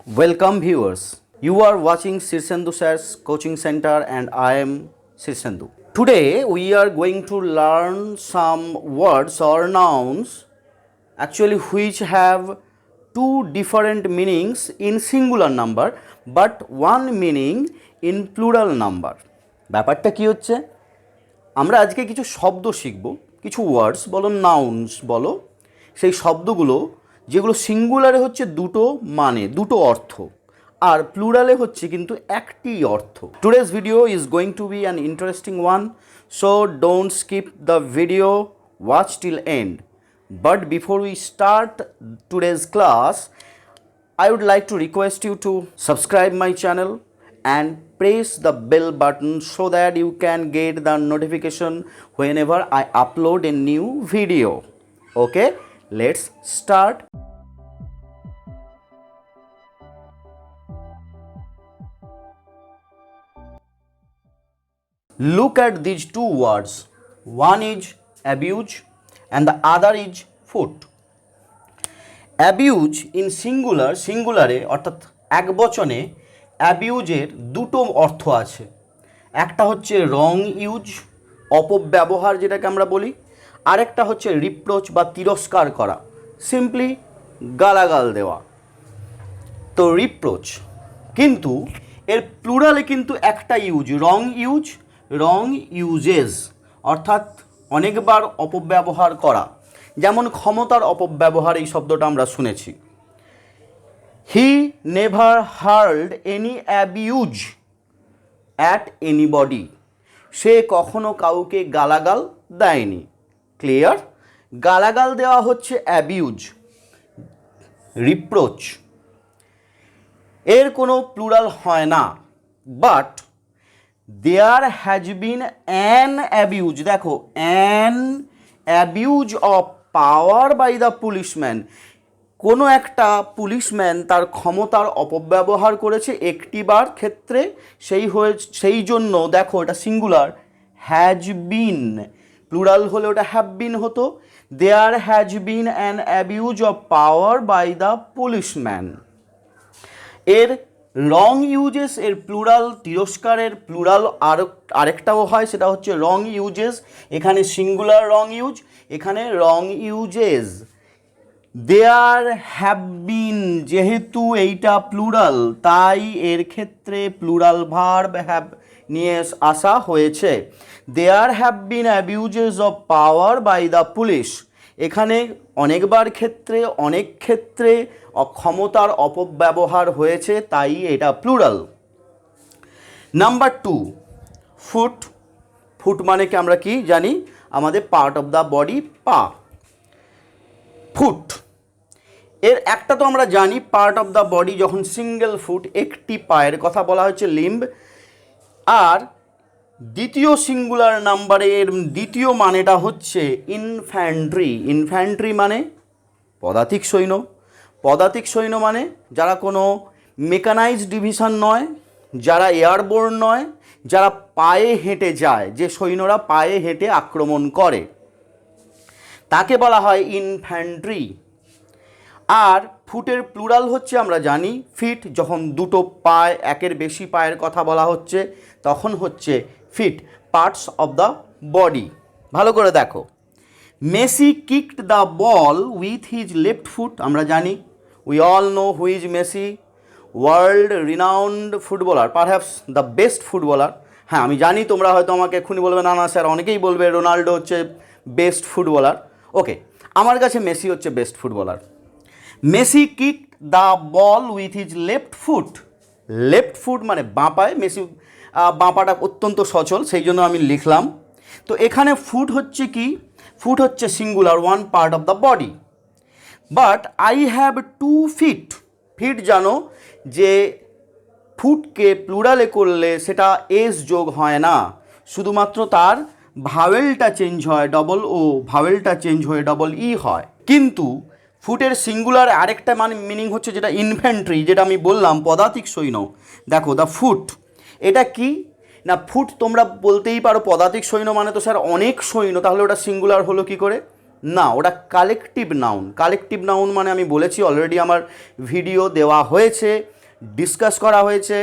Welcome viewers. You are watching Sirsendu Sir's coaching center and I am Sirsendu. Today we are going to learn some words or nouns actually which have two different meanings in singular number but one meaning in plural number. ব্যাপারটা কি হচ্ছে, আমরা আজকে কিছু শব্দ শিখব, কিছু ওয়ার্ডস বলো, নাউন্স বলো, সেই শব্দগুলো যেগুলো সিঙ্গুলারে হচ্ছে দুটো মানে, দুটো অর্থ, আর প্লুরালে হচ্ছে কিন্তু একটি অর্থ। Today's video is going to be an interesting one, so don't skip the video, watch till and. But before we start today's class, I would like to request you to subscribe my channel and press the bell button so that you can get the notification whenever I upload a new video. Okay, let's start. Look at these two words. One is abuse and the other is foot. Abuse in singular, সিঙ্গুলারে অর্থাৎ এক বচনে অ্যাবিউজের দুটো অর্থ আছে। একটা হচ্ছে রং use, অপব্যবহার যেটাকে আমরা বলি, আরেকটা হচ্ছে রিপ্রোচ বা তিরস্কার করা, সিম্পলি গালাগাল দেওয়া। তো রিপ্রোচ, কিন্তু এর প্লুরালে কিন্তু একটা ইউজ, রং ইউজ, রং ইউজেস, অর্থাৎ অনেকবার অপব্যবহার করা। যেমন ক্ষমতার অপব্যবহার, এই শব্দটা আমরা শুনেছি। He never heard any abuse at anybody, সে কখনো কাউকে গালাগাল দেয়নি। ক্লিয়ার? গালাগাল দেওয়া হচ্ছে অ্যাবিউজ, রিপ্রোচ, এর কোনো প্লুরাল হয় না। But there has been an abuse, দেখো an abuse of power by the policeman, কোনো একটা পুলিশম্যান তার ক্ষমতার অপব্যবহার করেছে একটিবার ক্ষেত্রে, সেই জন্য দেখো এটা সিঙ্গুলার, হ্যাজ বিন, প্লুরাল হলে ওটা হ্যাভ বিন হতো। There has been an abuse of power by the policeman. এর রং ইউজেস, এর প্লুরাল, তিরস্কারের প্লুরাল আরেকটাও হয়, সেটা হচ্ছে রং ইউজেস। এখানে সিঙ্গুলার রং ইউজ, এখানে রং ইউজেস। দেয়ার হ্যাভ বিন, যেহেতু এইটা প্লুরাল তাই এর ক্ষেত্রে প্লুরাল ভার্ব হ্যাভ নিয়ে আসা হয়েছে। There have been abuses of power by the police, এখানে অনেকবার ক্ষেত্রে, অনেক ক্ষেত্রে ক্ষমতার অপব্যবহার হয়েছে, তাই এটা প্লুরাল। Number 2, foot. ফুট মানে কি আমরা কি জানি, আমাদের পার্ট অফ দ্য বডি, পা। ফুট এর একটা তো আমরা জানি, পার্ট অফ দ্য বডি যখন সিঙ্গেল ফুট, একটি পায়ের কথা বলা হচ্ছে লিম্ব। আর দ্বিতীয় সিঙ্গুলার নাম্বারের দ্বিতীয় মানেটা হচ্ছে ইনফ্যান্ট্রি। ইনফ্যান্ট্রি মানে পদাতিক সৈন্য। পদাতিক সৈন্য মানে যারা কোনো মেকানাইজড ডিভিশন নয়, যারা এয়ারবোর্ন নয়, যারা পায়ে হেঁটে যায়, যে সৈন্যরা পায়ে হেঁটে আক্রমণ করে, তাকে বলা হয় ইনফ্যান্ট্রি। আর ফুটের প্লুরাল হচ্ছে আমরা জানি ফিট, যখন দুটো পায়ে, একের বেশি পায়ের কথা বলা হচ্ছে তখন হচ্ছে feet, parts of the body. ভালো করে দেখো, Messi kicked the ball with his left foot. আমরা জানি, we all know who is Messi, world renowned footballer, perhaps the best footballer. হ্যাঁ, আমি জানি তোমরা হয়তো আমাকে এক্ষুনি বলবে না না স্যার, অনেকেই বলবে রোনাল্ডো হচ্ছে বেস্ট ফুটবলার। ওকে, আমার কাছে মেসি হচ্ছে best footballer. Messi kicked the ball with his left foot. Left foot মানে বাঁ পায়ে, মেসি বাঁ পাটা অত্যন্ত সচল, সেই জন্য আমি লিখলাম। তো এখানে ফুট হচ্ছে কি, ফুট হচ্ছে singular, one part of the body. But I have 2 feet. Feet জানো যে ফুটকে প্লুরালে করলে সেটা এস যোগ হয় না, শুধুমাত্র তার ভাওয়েলটা চেঞ্জ হয়, ডবল ও ভাওয়েলটা চেঞ্জ হয়ে ডবল ই হয়। কিন্তু ফুটের সিঙ্গুলার আরেকটা মিনিং হচ্ছে যেটা ইনফ্যান্ট্রি, যেটা আমি বললাম পদাতিক সৈন্য। দেখো দ্য ফুট, এটা কি না, ফুট তোমরা বলতেই পারো পদাতিক সৈন্য মানে তো স্যার অনেক সৈন্য, তাহলে ওটা সিঙ্গুলার হলো কি করে? না, ওটা কালেকটিভ নাউন। কালেকটিভ নাউন মানে আমি বলেছি অলরেডি, আমার ভিডিও দেওয়া হয়েছে ডিসকাস করা হয়েছে।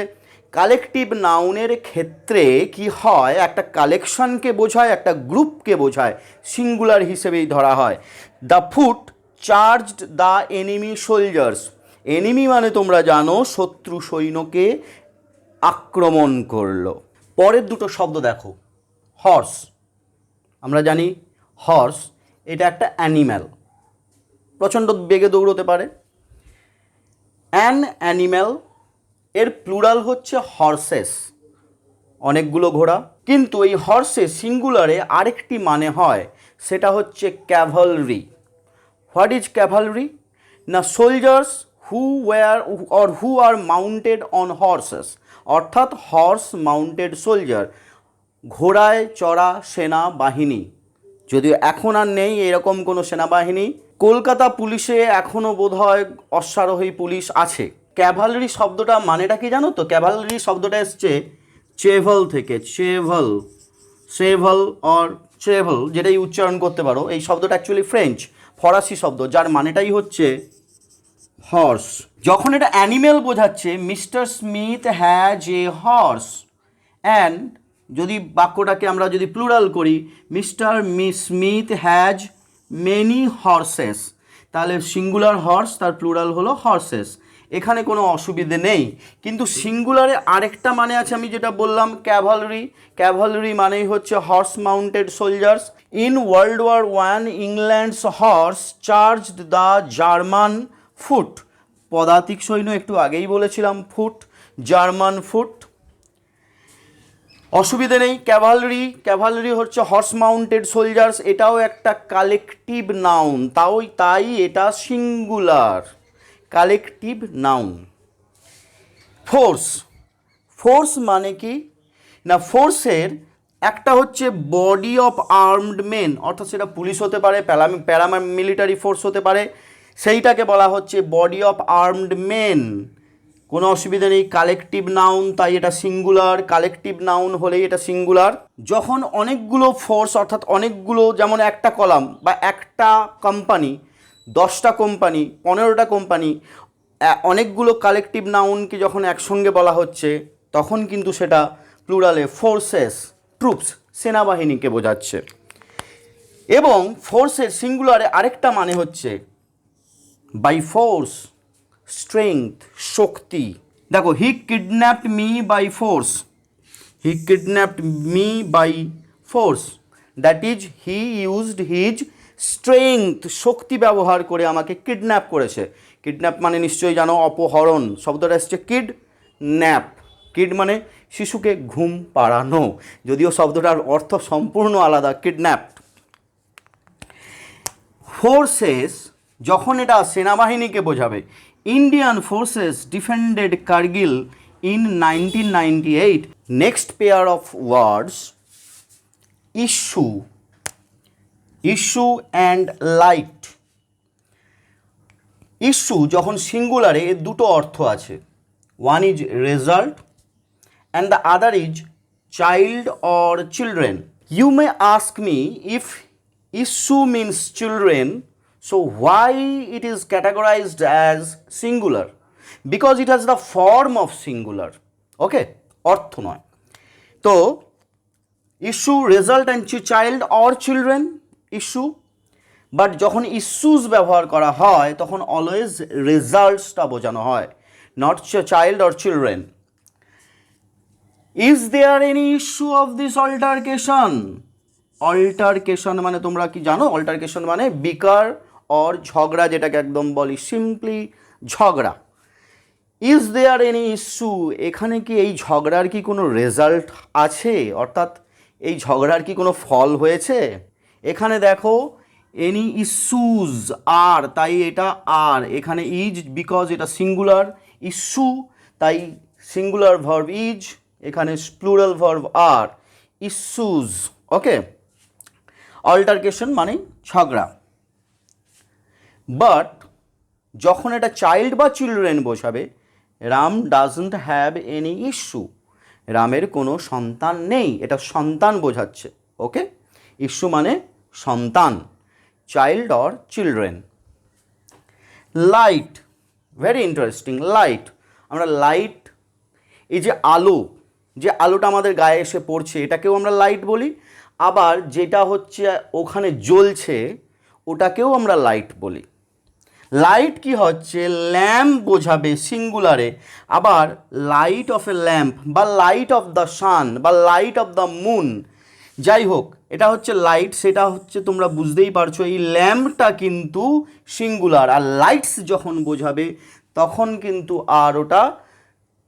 কালেকটিভ নাউনের ক্ষেত্রে কি হয়, একটা কালেকশনকে বোঝায়, একটা গ্রুপকে বোঝায়, সিঙ্গুলার হিসেবেই ধরা হয়। The foot charged the enemy soldiers. Enemy মানে তোমরা জানো শত্রু সৈন্যকে আক্রমণ করলো। পরের দুটো শব্দ দেখো, হর্স। আমরা জানি হর্স এটা একটা অ্যানিম্যাল, প্রচণ্ড বেগে দৌড়তে পারে। অ্যান অ্যানিম্যাল এর প্লুরাল হচ্ছে হর্সেস, অনেকগুলো ঘোড়া। কিন্তু এই হর্সেস সিঙ্গুলারে আরেকটি মানে হয়, সেটা হচ্ছে ক্যাভালরি। What is cavalry? না soldiers who are mounted on horses, অর্থাৎ হর্স মাউন্টেড সোলজার, ঘোড়ায় চড়া সেনাবাহিনী। যদিও এখন আর নেই এরকম কোনো সেনাবাহিনী। কলকাতা পুলিশে এখনও বোধহয় অশ্বারোহী পুলিশ আছে। ক্যাভালরি শব্দটা মানেটা কি জানো তো? ক্যাভালরি শব্দটা এসছে চেভল থেকে, সেভল অর চেভল, যেটাই উচ্চারণ করতে পারো। এই শব্দটা অ্যাকচুয়ালি ফ্রেঞ্চ, ফরাসি শব্দ, যার মানেটাই হচ্ছে হর্স। যখন এটা অ্যানিমেল বোঝাচ্ছে, mister Smith has a horse, and যদি বাক্যটাকে আমরা যদি প্লুরাল করি, mister Smith has many horse's, তাহলে সিঙ্গুলার হর্স, তার প্লুরাল হলো হর্সেস। এখানে কোনো অসুবিধে নেই। কিন্তু সিঙ্গুলারে আরেকটা মানে আছে, আমি যেটা বললাম ক্যাভালরি। ক্যাভালরি মানেই হচ্ছে horse mounted soldiers. In world war one England's horse charged the German foot. পদাতিক সৈন্য একটু আগেই বলেছিলাম, ফুট, জার্মান ফুট। অসুবিধে নেই। ক্যাভালরি হচ্ছে হর্স মাউন্টেড সোলজার্স, এটাও একটা কালেকটিভ নাউন, তাই এটা সিঙ্গুলার, কালেকটিভ নাউন। ফোর্স মানে কি না, ফোর্সের একটা হচ্ছে বডি অফ আর্মড মেন, অর্থাৎ সেটা পুলিশ হতে পারে, প্যারামিলিটারি ফোর্স হতে পারে, সেইটাকে বলা হচ্ছে বডি অফ আর্মড মেন। কোনো অসুবিধা নেই, কালেকটিভ নাউন, তাই এটা সিঙ্গুলার। কালেকটিভ নাউন হলেই এটা সিঙ্গুলার। যখন অনেকগুলো ফোর্স, অর্থাৎ অনেকগুলো, যেমন একটা কলাম বা একটা কোম্পানি, 10টা কোম্পানি, 15টা কোম্পানি, অনেকগুলো কালেকটিভ নাউনকে যখন একসঙ্গে বলা হচ্ছে, তখন কিন্তু সেটা প্লুরালে ফোর্সেস, ট্রুপস, সেনাবাহিনীকে বোঝাচ্ছে। এবং ফোর্সের সিঙ্গুলারে আরেকটা মানে হচ্ছে বাই ফোর্স, স্ট্রেংথ, শক্তি। দেখো, he kidnapped me by force, he kidnapped me by force, that is he used his strength, শক্তি ব্যবহার করে আমাকে কিডন্যাপ করেছে। কিডন্যাপ মানে নিশ্চয়ই জানো অপহরণ, শব্দটা এসছে কিডন্যাপ। কিড মানে শিশুকে ঘুম পাড়ানো, যদিও শব্দটার অর্থ সম্পূর্ণ আলাদা, কিডন্যাপড। ফোর্সেস যখন এটা সেনাবাহিনীকে বোঝাবে, Indian forces defended Kargil in 1998। Next pair of words, issue and light. Issue যখন সিঙ্গুলারে এর দুটো অর্থ আছে, one is result and the other is child or children. You may ask me if issue means children, so why it is categorized as singular? Because it has the form of singular. Okay, অর্থ নয়। তো issue, result and child or children, issue. But যখন issues ব্যবহার করা হয় তখন always রেজাল্টসটা বোঝানো হয়, not child or children. Is there any issue of this altercation? Altercation মানে তোমরা কি জানো? অল্টারকেশন মানে বিকার অর ঝগড়া, যেটাকে একদম বলি সিম্পলি ঝগড়া। ইজ দেয়ার এনি ইস্যু, এখানে কি এই ঝগড়ার কি কোনো রেজাল্ট আছে, অর্থাৎ এই ঝগড়ার কি কোনো ফল হয়েছে? এখানে দেখো এনি ইস্যুজ আর, তাই এটা আর, এখানে ইজ বিকজ এটা সিঙ্গুলার, ইস্যু তাই সিঙ্গুলার ভার্ব ইজ, এখানে প্লুরাল ভার্ব আর, ইস্যুজ। ওকে, অল্টারকেশন মানে ঝগড়া। বাট যখন এটা চাইল্ড বা চিলড্রেন বোঝাবে, Ram doesn't have any issue, রামের কোনো সন্তান নেই, এটা সন্তান বোঝাচ্ছে। ওকে, ইস্যু মানে সন্তান, child or children. Light, very interesting. Light আমরা লাইট, এই যে আলো, যে আলোটা আমাদের গায়ে এসে পড়ছে এটাকেও আমরা লাইট বলি, আবার যেটা হচ্ছে ওখানে জ্বলছে ওটাকেও আমরা লাইট বলি। লাইট কি হচ্ছে, ল্যাম্প বোঝাবে সিঙ্গুলারে, আবার লাইট অফ এ ল্যাম্প বা লাইট অফ দ্য সান বা লাইট অফ দ্য মুন, যাই হোক এটা হচ্ছে লাইট, সেটা হচ্ছে তোমরা বুঝতেই পারছো এই ল্যাম্পটা কিন্তু সিঙ্গুলার, আর লাইটস যখন বোঝাবে তখন কিন্তু আর ওটা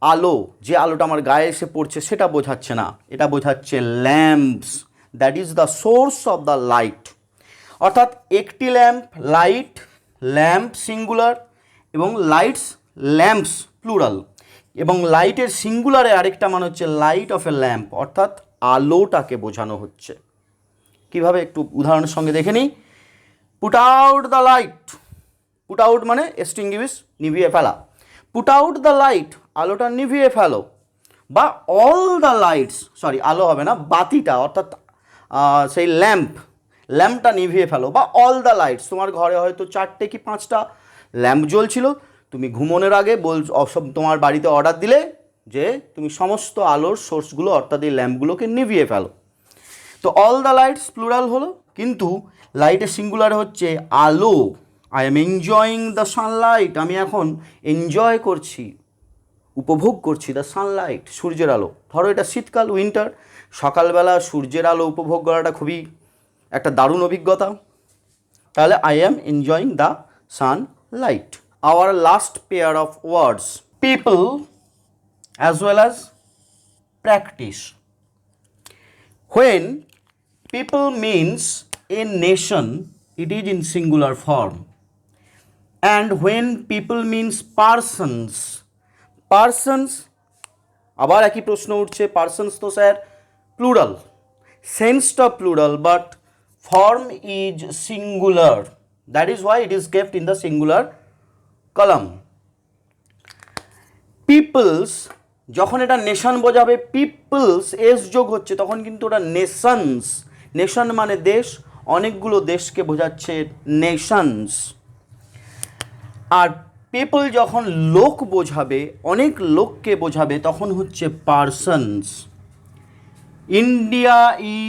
আলো, যে আলোটা আমার গায়ে এসে পড়ছে সেটা বোঝাচ্ছে না, এটা বোঝাচ্ছে lamps, that is the source of the light. অর্থাৎ একটি ল্যাম্প লাইট, ল্যাম্প সিঙ্গুলার এবং লাইটস ল্যাম্পস প্লুরাল, এবং লাইটের সিঙ্গুলারে আরেকটা মানে হচ্ছে লাইট অফ এ ল্যাম্প, অর্থাৎ আলোটাকে বোঝানো হচ্ছে। কিভাবে একটু উদাহরণের সঙ্গে দেখে নিই। Put out the light, put out মানে এক্সটিংগুইশ, নিভিয়ে ফেলা, পুট আউট দ্য লাইট আলোটা নিভিয়ে ফেলো, বা অল দ্য লাইটস, সরি আলো হবে না, বাতিটা অর্থাৎ সেই ল্যাম্পটা নিভিয়ে ফেলো, বা অল দ্য লাইটস, তোমার ঘরে হয়তো 4টে কি 5টা ল্যাম্প জ্বলছিল, তুমি ঘুমোনোর আগে সব তোমার বাড়িতে অর্ডার দিলে যে তুমি সমস্ত আলোর সোর্সগুলো অর্থাৎ এই ল্যাম্পগুলোকে নিভিয়ে ফেলো। তো অল দ্য লাইটস প্লুরাল হলো, কিন্তু লাইটের সিঙ্গুলার হচ্ছে আলো। I am enjoying the Sunlight, আমি এখন এনজয় করছি, উপভোগ করছি দ্য সানলাইট, সূর্যের আলো। ধরো এটা শীতকাল, উইন্টার, সকালবেলা সূর্যের আলো উপভোগ করাটা খুবই একটা দারুণ অভিজ্ঞতা, তাহলে I am enjoying the sunlight. Our last pair of words, people as well as practice. When people means a nation, it is in singular form. And when people means persons, আবার একই প্রশ্ন উঠছে, পার্সনস তো sir plural, সেন্সটা plural, but form is singular, that is why it is kept in the singular column. Peoples, যখন এটা nation বোঝাবে, people's S যোগ হচ্ছে, তখন কিন্তু ওটা নেশনস, নেশন মানে দেশ, অনেকগুলো দেশকে বোঝাচ্ছে নেশনস। আর পিপল যখন লোক বোঝাবে, অনেক লোককে বোঝাবে, তখন হচ্ছে persons. India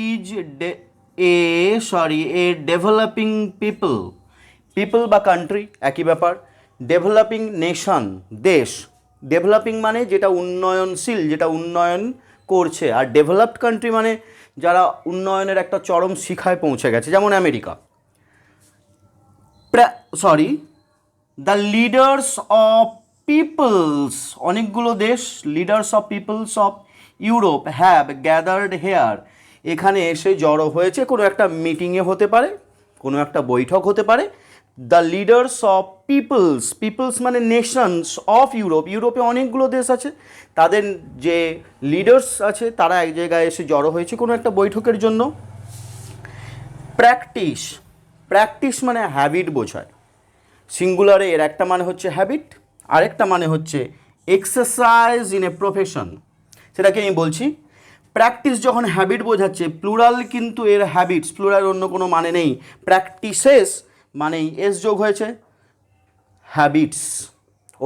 is a developing people বা কান্ট্রি একই ব্যাপার, ডেভেলপিং নেশন দেশ, ডেভেলপিং মানে যেটা উন্নয়নশীল, যেটা উন্নয়ন করছে, আর ডেভেলপড কান্ট্রি মানে যারা উন্নয়নের একটা চরম শিখায় পৌঁছে গেছে, যেমন America. The leaders of peoples, অনেকগুলো দেশ, leaders of peoples of Europe have gathered here, এখানে এসে জড়ো হয়েছে, কোনো একটা মিটিংয়ে হতে পারে, কোনো একটা বৈঠক হতে পারে। দ্য লিডার্স অফ পিপলস মানে নেশনস অফ ইউরোপে অনেকগুলো দেশ আছে, তাদের যে লিডার্স আছে তারা এক জায়গায় এসে জড়ো হয়েছে কোনো একটা বৈঠকের জন্য। প্র্যাকটিস মানে হ্যাবিট বোঝায়, সিঙ্গুলারে এর একটা মানে হচ্ছে হ্যাবিট, আরেকটা মানে হচ্ছে এক্সারসাইজ ইন এ প্রফেশন, সেটাকে আমি বলছি। প্র্যাকটিস যখন হ্যাবিট বোঝাচ্ছে, প্লুরাল কিন্তু এর হ্যাবিটস, প্লুরাল অন্য কোনো মানে নেই, প্র্যাকটিসেস মানেই এস যোগ হয়েছে, হ্যাবিটস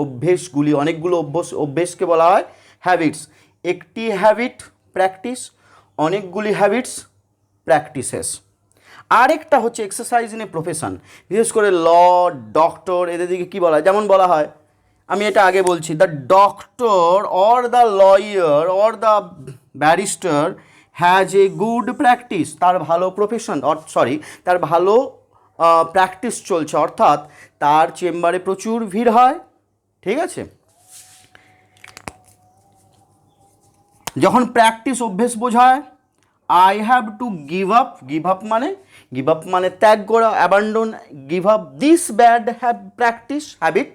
অভ্যেসগুলি, অনেকগুলো অভ্যেসকে বলা হয় হ্যাবিটস। একটি হ্যাবিট প্র্যাকটিস, অনেকগুলি হ্যাবিটস প্র্যাকটিসেস। আরেকটা হচ্ছে এক্সারসাইজ ইন এ প্রফেশন, বিশেষ করে ল, ডক্টর, এদের দিকে কী বলা হয়, যেমন বলা হয়, আমি এটা আগে বলছি, the doctor or the lawyer or the barrister has a good practice, তার ভালো প্রফেশন, তার ভালো প্র্যাকটিস চলছে, অর্থাৎ তার চেম্বারে প্রচুর ভিড় হয়, ঠিক আছে। যখন প্র্যাকটিস অভ্যেস বোঝায়, I have to give up মানে ত্যাগ করা, abandon, give up this bad practice habit,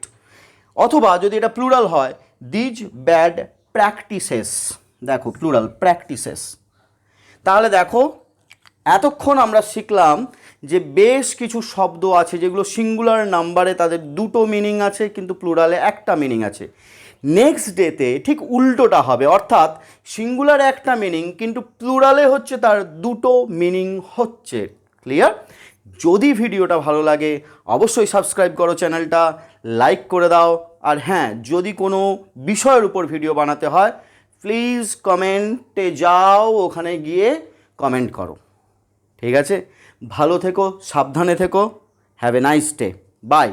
অথবা যদি এটা প্লুরাল হয়, দিজ ব্যাড প্র্যাকটিসেস, দেখো প্লুরাল প্র্যাকটিসেস। তাহলে দেখো এতক্ষণ আমরা শিখলাম যে বেশ কিছু শব্দ আছে যেগুলো সিঙ্গুলার নাম্বারে তাদের দুটো মিনিং আছে, কিন্তু প্লুরালে একটা মিনিং আছে। নেক্সট ডেতে ঠিক উল্টোটা হবে, অর্থাৎ সিঙ্গুলারে একটা মিনিং কিন্তু প্লুরালে হচ্ছে তার দুটো মিনিং হচ্ছে। ক্লিয়ার? যদি ভিডিওটা ভালো লাগে অবশ্যই সাবস্ক্রাইব করো চ্যানেলটা, লাইক করে দাও, আর হ্যাঁ, যদি কোনো বিষয়ের উপর ভিডিও বানাতে হয় প্লিজ কমেন্টে যাও, ওখানে গিয়ে কমেন্ট করো। ঠিক আছে, ভালো থেকো, সাবধানে থেকো, have a nice day, by.